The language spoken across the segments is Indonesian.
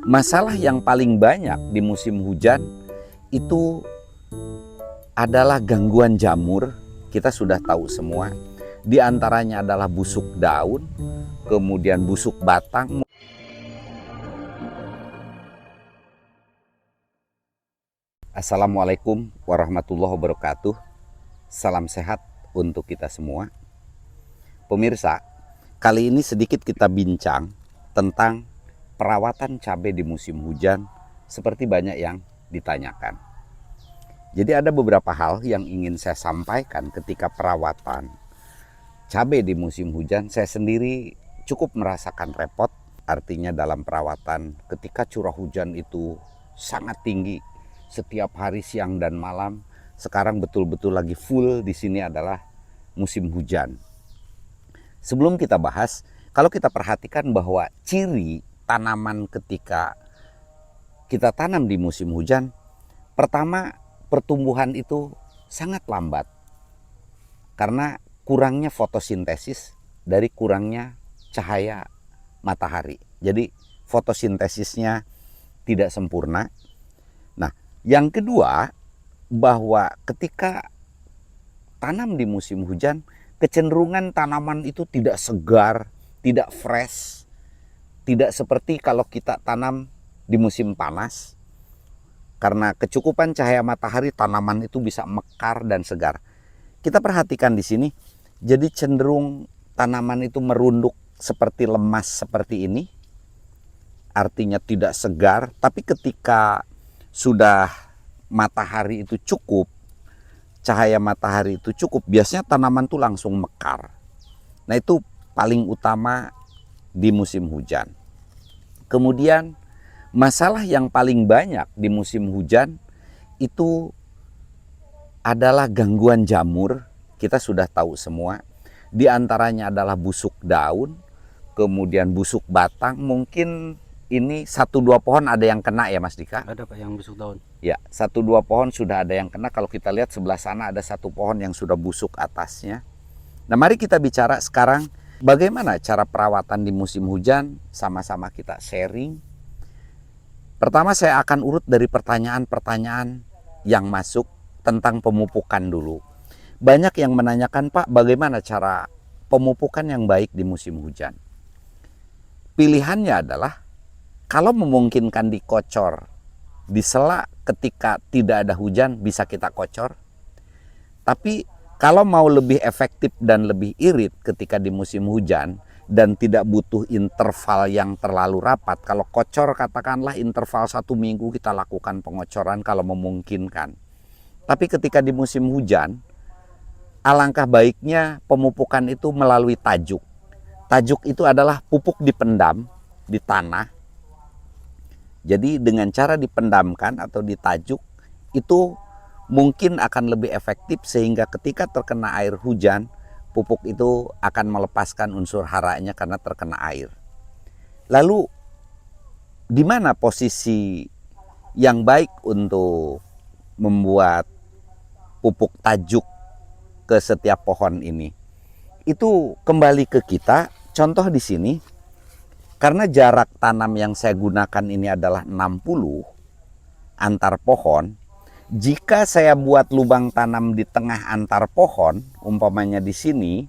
Masalah yang paling banyak di musim hujan itu adalah gangguan jamur. Kita sudah tahu semua. Di antaranya adalah busuk daun, kemudian busuk batang. Assalamualaikum warahmatullahi wabarakatuh. Salam sehat untuk kita semua. Pemirsa, kali ini sedikit kita bincang tentang perawatan cabai di musim hujan, seperti banyak yang ditanyakan. Jadi ada beberapa hal yang ingin saya sampaikan ketika perawatan cabai di musim hujan. Saya sendiri cukup merasakan repot, artinya dalam perawatan ketika curah hujan itu sangat tinggi setiap hari siang dan malam. Sekarang betul-betul lagi full di sini adalah musim hujan. Sebelum kita bahas, kalau kita perhatikan bahwa ciri tanaman ketika kita tanam di musim hujan, pertama, pertumbuhan itu sangat lambat karena kurangnya fotosintesis dari kurangnya cahaya matahari. Jadi fotosintesisnya tidak sempurna. Nah, yang kedua, bahwa ketika tanam di musim hujan, kecenderungan tanaman itu tidak segar, tidak fresh, tidak seperti kalau kita tanam di musim panas. Karena kecukupan cahaya matahari, tanaman itu bisa mekar dan segar. Kita perhatikan di sini, jadi cenderung tanaman itu merunduk seperti lemas seperti ini. Artinya tidak segar, tapi ketika sudah matahari itu cukup, cahaya matahari itu cukup, biasanya tanaman itu langsung mekar. Nah, itu paling utama di musim hujan. Kemudian masalah yang paling banyak di musim hujan itu adalah gangguan jamur. Kita sudah tahu semua. Di antaranya adalah busuk daun, kemudian busuk batang. Mungkin ini 1-2 pohon ada yang kena ya Mas Dika? Ada Pak yang busuk daun. Ya, 1-2 pohon sudah ada yang kena. Kalau kita lihat sebelah sana ada 1 pohon yang sudah busuk atasnya. Nah, mari kita bicara sekarang bagaimana cara perawatan di musim hujan. Sama-sama kita sharing. Pertama, saya akan urut dari pertanyaan-pertanyaan yang masuk tentang pemupukan dulu. Banyak yang menanyakan, Pak, bagaimana cara pemupukan yang baik di musim hujan? Pilihannya adalah kalau memungkinkan dikocor, di sela ketika tidak ada hujan bisa kita kocor. Tapi kalau mau lebih efektif dan lebih irit ketika di musim hujan dan tidak butuh interval yang terlalu rapat, kalau kocor katakanlah interval 1 minggu kita lakukan pengocoran kalau memungkinkan. Tapi ketika di musim hujan, alangkah baiknya pemupukan itu melalui tajuk. Tajuk itu adalah pupuk dipendam di tanah. Jadi dengan cara dipendamkan atau ditajuk itu mungkin akan lebih efektif sehingga ketika terkena air hujan, pupuk itu akan melepaskan unsur haranya karena terkena air. Lalu di mana posisi yang baik untuk membuat pupuk tajuk ke setiap pohon ini? Itu kembali ke kita. Contoh di sini, karena jarak tanam yang saya gunakan ini adalah 60 antar pohon, jika saya buat lubang tanam di tengah antar pohon, umpamanya di sini,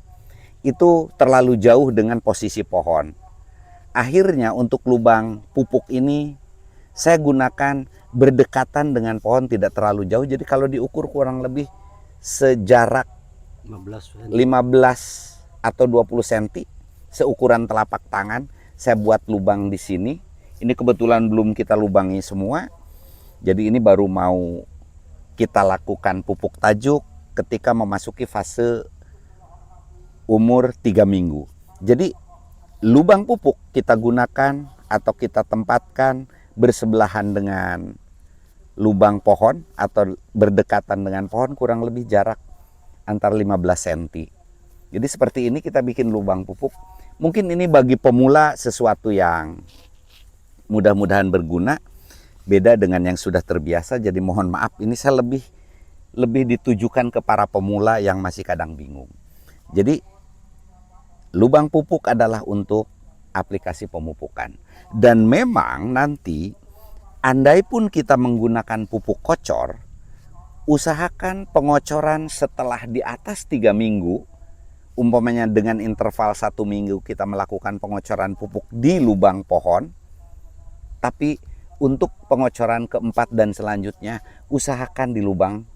itu terlalu jauh dengan posisi pohon. Akhirnya untuk lubang pupuk ini, saya gunakan berdekatan dengan pohon, tidak terlalu jauh. Jadi kalau diukur kurang lebih sejarak 15 atau 20 cm, seukuran telapak tangan, saya buat lubang di sini. Ini kebetulan belum kita lubangi semua. Jadi ini baru mau kita lakukan pupuk tajuk ketika memasuki fase umur 3 minggu. Jadi lubang pupuk kita gunakan atau kita tempatkan bersebelahan dengan lubang pohon atau berdekatan dengan pohon, kurang lebih jarak antar 15 cm. Jadi seperti ini kita bikin lubang pupuk. Mungkin ini bagi pemula sesuatu yang mudah-mudahan berguna, beda dengan yang sudah terbiasa. Jadi mohon maaf, ini saya lebih ditujukan ke para pemula yang masih kadang bingung. Jadi lubang pupuk adalah untuk aplikasi pemupukan. Dan memang nanti andai pun kita menggunakan pupuk kocor, usahakan pengocoran setelah di atas 3 minggu, umpamanya dengan interval 1 minggu kita melakukan pengocoran pupuk di lubang pohon, tapi untuk pengocoran keempat dan selanjutnya usahakan di lubang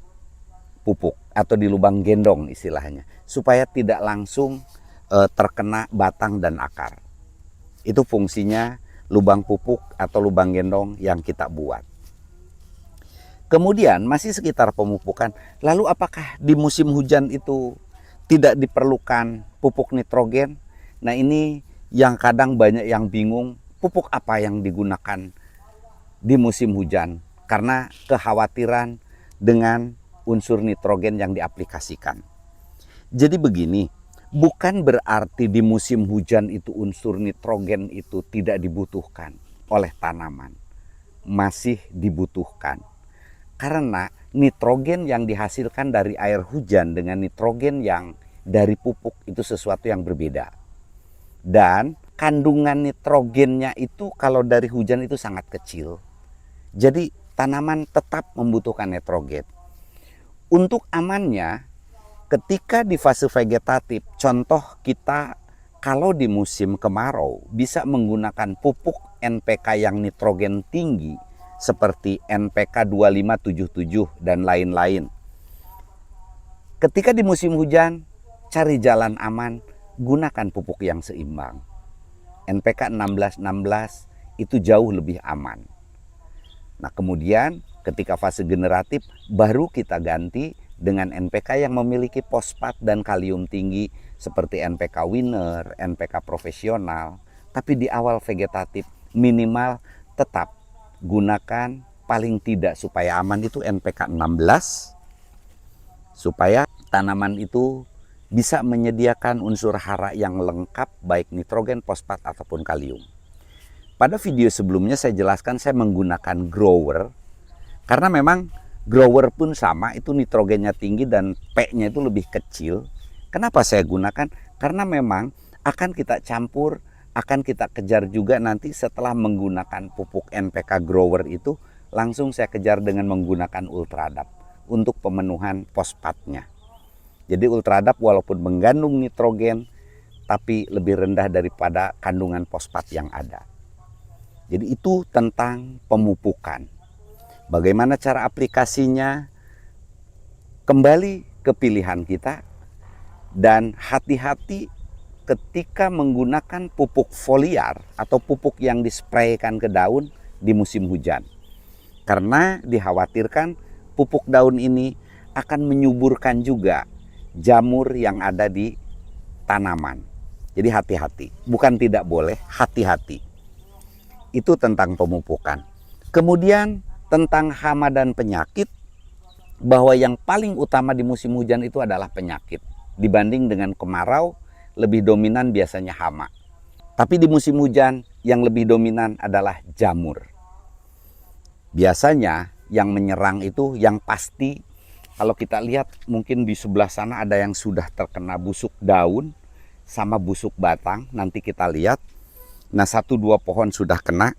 pupuk atau di lubang gendong istilahnya, supaya tidak langsung terkena batang dan akar. Itu fungsinya lubang pupuk atau lubang gendong yang kita buat. Kemudian masih sekitar pemupukan, lalu apakah di musim hujan itu tidak diperlukan pupuk nitrogen? Nah, ini yang kadang banyak yang bingung, pupuk apa yang digunakan di musim hujan, karena kekhawatiran dengan unsur nitrogen yang diaplikasikan. Jadi begini, bukan berarti di musim hujan itu unsur nitrogen itu tidak dibutuhkan oleh tanaman. Masih dibutuhkan. Karena nitrogen yang dihasilkan dari air hujan dengan nitrogen yang dari pupuk itu sesuatu yang berbeda. Dan kandungan nitrogennya itu kalau dari hujan itu sangat kecil. Jadi tanaman tetap membutuhkan nitrogen. Untuk amannya, ketika di fase vegetatif, contoh kita kalau di musim kemarau bisa menggunakan pupuk NPK yang nitrogen tinggi seperti NPK 2577 dan lain-lain. Ketika di musim hujan, cari jalan aman, gunakan pupuk yang seimbang. NPK 1616 itu jauh lebih aman. Nah, kemudian ketika fase generatif baru kita ganti dengan NPK yang memiliki fosfat dan kalium tinggi seperti NPK Winner, NPK profesional. Tapi di awal vegetatif minimal tetap gunakan paling tidak supaya aman itu NPK 16 supaya tanaman itu bisa menyediakan unsur hara yang lengkap baik nitrogen, fosfat ataupun kalium. Pada video sebelumnya saya jelaskan saya menggunakan grower karena memang grower pun sama, itu nitrogennya tinggi dan P-nya itu lebih kecil. Kenapa saya gunakan? Karena memang akan kita campur, akan kita kejar juga nanti setelah menggunakan pupuk NPK grower itu, langsung saya kejar dengan menggunakan Ultradap untuk pemenuhan fosfatnya. Jadi Ultradap walaupun mengandung nitrogen, tapi lebih rendah daripada kandungan fosfat yang ada. Jadi itu tentang pemupukan. Bagaimana cara aplikasinya? Kembali ke pilihan kita. Dan hati-hati ketika menggunakan pupuk foliar atau pupuk yang dispraykan ke daun di musim hujan. Karena dikhawatirkan pupuk daun ini akan menyuburkan juga jamur yang ada di tanaman. Jadi hati-hati. Bukan tidak boleh, hati-hati. Itu tentang pemupukan. Kemudian tentang hama dan penyakit, bahwa yang paling utama di musim hujan itu adalah penyakit. Dibanding dengan kemarau, lebih dominan biasanya hama. Tapi di musim hujan yang lebih dominan adalah jamur. Biasanya yang menyerang itu yang pasti, kalau kita lihat mungkin di sebelah sana ada yang sudah terkena busuk daun sama busuk batang, nanti kita lihat. Nah, 1-2 pohon sudah kena.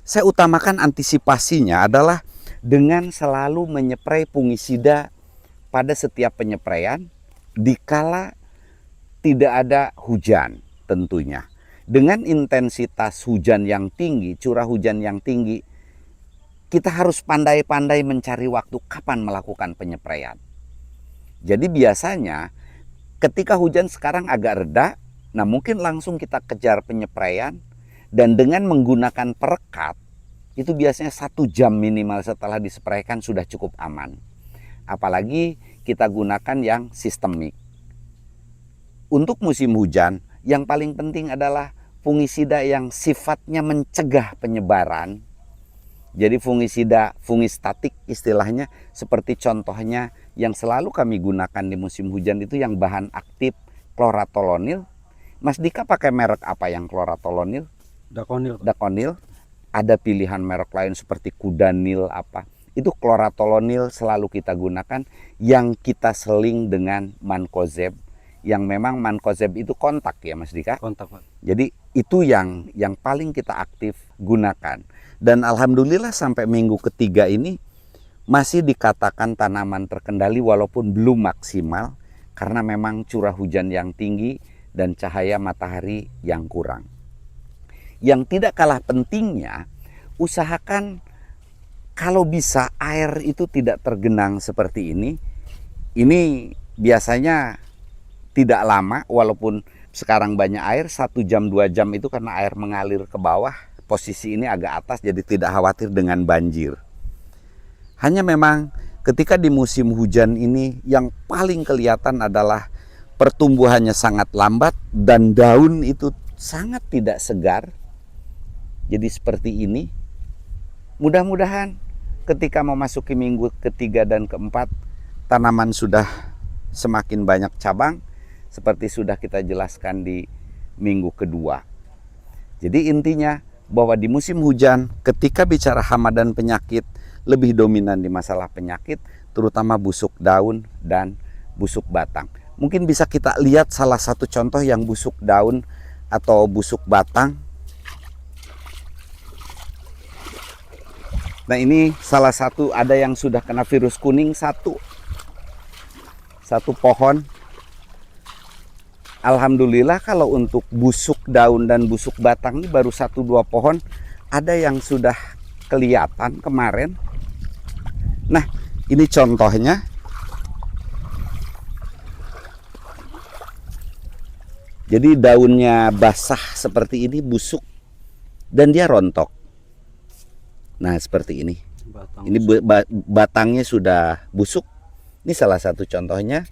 Saya utamakan antisipasinya adalah dengan selalu menyeprai fungisida pada setiap penyepraian dikala tidak ada hujan tentunya. Dengan intensitas hujan yang tinggi, curah hujan yang tinggi, kita harus pandai-pandai mencari waktu kapan melakukan penyepraian. Jadi biasanya ketika hujan sekarang agak reda, nah mungkin langsung kita kejar penyepraian. Dan dengan menggunakan perekat, itu biasanya 1 jam minimal setelah dispraykan sudah cukup aman. Apalagi kita gunakan yang sistemik. Untuk musim hujan, yang paling penting adalah fungisida yang sifatnya mencegah penyebaran. Jadi fungisida, fungistatik istilahnya, seperti contohnya yang selalu kami gunakan di musim hujan itu yang bahan aktif kloratolonil. Mas Dika pakai merek apa yang kloratolonil? Dakonil. Ada pilihan merek lain seperti Kudanil apa. Itu kloratolonil selalu kita gunakan, yang kita seling dengan Mancozeb yang memang Mancozeb itu kontak ya Mas Dika. Kontak, Pak. Jadi itu yang paling kita aktif gunakan. Dan alhamdulillah sampai minggu ketiga ini masih dikatakan tanaman terkendali walaupun belum maksimal karena memang curah hujan yang tinggi dan cahaya matahari yang kurang. Yang tidak kalah pentingnya, usahakan kalau bisa air itu tidak tergenang seperti ini. Ini biasanya tidak lama walaupun sekarang banyak air, 1 jam 2 jam itu karena air mengalir ke bawah. Posisi ini agak atas jadi tidak khawatir dengan banjir. Hanya memang ketika di musim hujan ini yang paling kelihatan adalah pertumbuhannya sangat lambat dan daun itu sangat tidak segar. Jadi seperti ini. Mudah-mudahan ketika memasuki minggu ketiga dan keempat, tanaman sudah semakin banyak cabang seperti sudah kita jelaskan di minggu kedua. Jadi intinya bahwa di musim hujan ketika bicara hama dan penyakit lebih dominan di masalah penyakit, terutama busuk daun dan busuk batang. Mungkin bisa kita lihat salah satu contoh yang busuk daun atau busuk batang. Nah ini salah satu, ada yang sudah kena virus kuning satu pohon. Alhamdulillah kalau untuk busuk daun dan busuk batang ini baru 1-2 pohon ada yang sudah kelihatan kemarin. Nah ini contohnya. Jadi daunnya basah seperti ini, busuk, dan dia rontok. Nah seperti ini. Ini batangnya sudah busuk. Ini salah satu contohnya.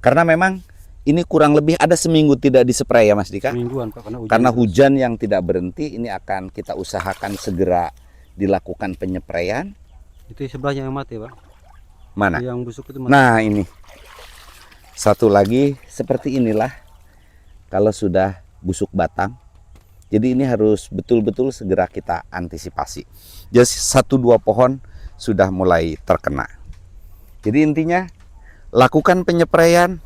Karena memang ini kurang lebih ada seminggu tidak dispray ya Mas Dika. Semingguan, Pak, karena hujan yang tidak berhenti. Ini akan kita usahakan segera dilakukan penyepraian. Itu sebelahnya yang mati, Pak. Mana? Yang busuk itu mati. Nah ini. Satu lagi seperti inilah. Kalau sudah busuk batang. Jadi ini harus betul-betul segera kita antisipasi. Jadi 1-2 pohon sudah mulai terkena. Jadi intinya lakukan penyepraian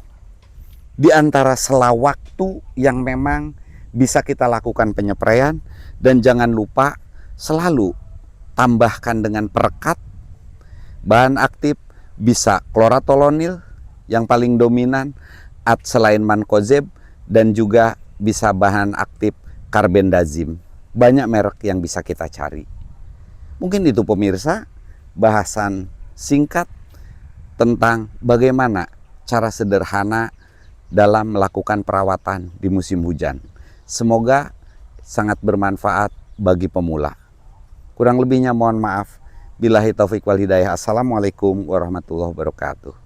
di antara sela waktu yang memang bisa kita lakukan penyepraian, dan jangan lupa selalu tambahkan dengan perekat bahan aktif, bisa kloratolonil yang paling dominan selain Mancozeb, dan juga bisa bahan aktif karbendazim. Banyak merek yang bisa kita cari. Mungkin itu pemirsa bahasan singkat tentang bagaimana cara sederhana dalam melakukan perawatan di musim hujan. Semoga sangat bermanfaat bagi pemula. Kurang lebihnya mohon maaf. Billahi taufik wal hidayah. Assalamualaikum warahmatullahi wabarakatuh.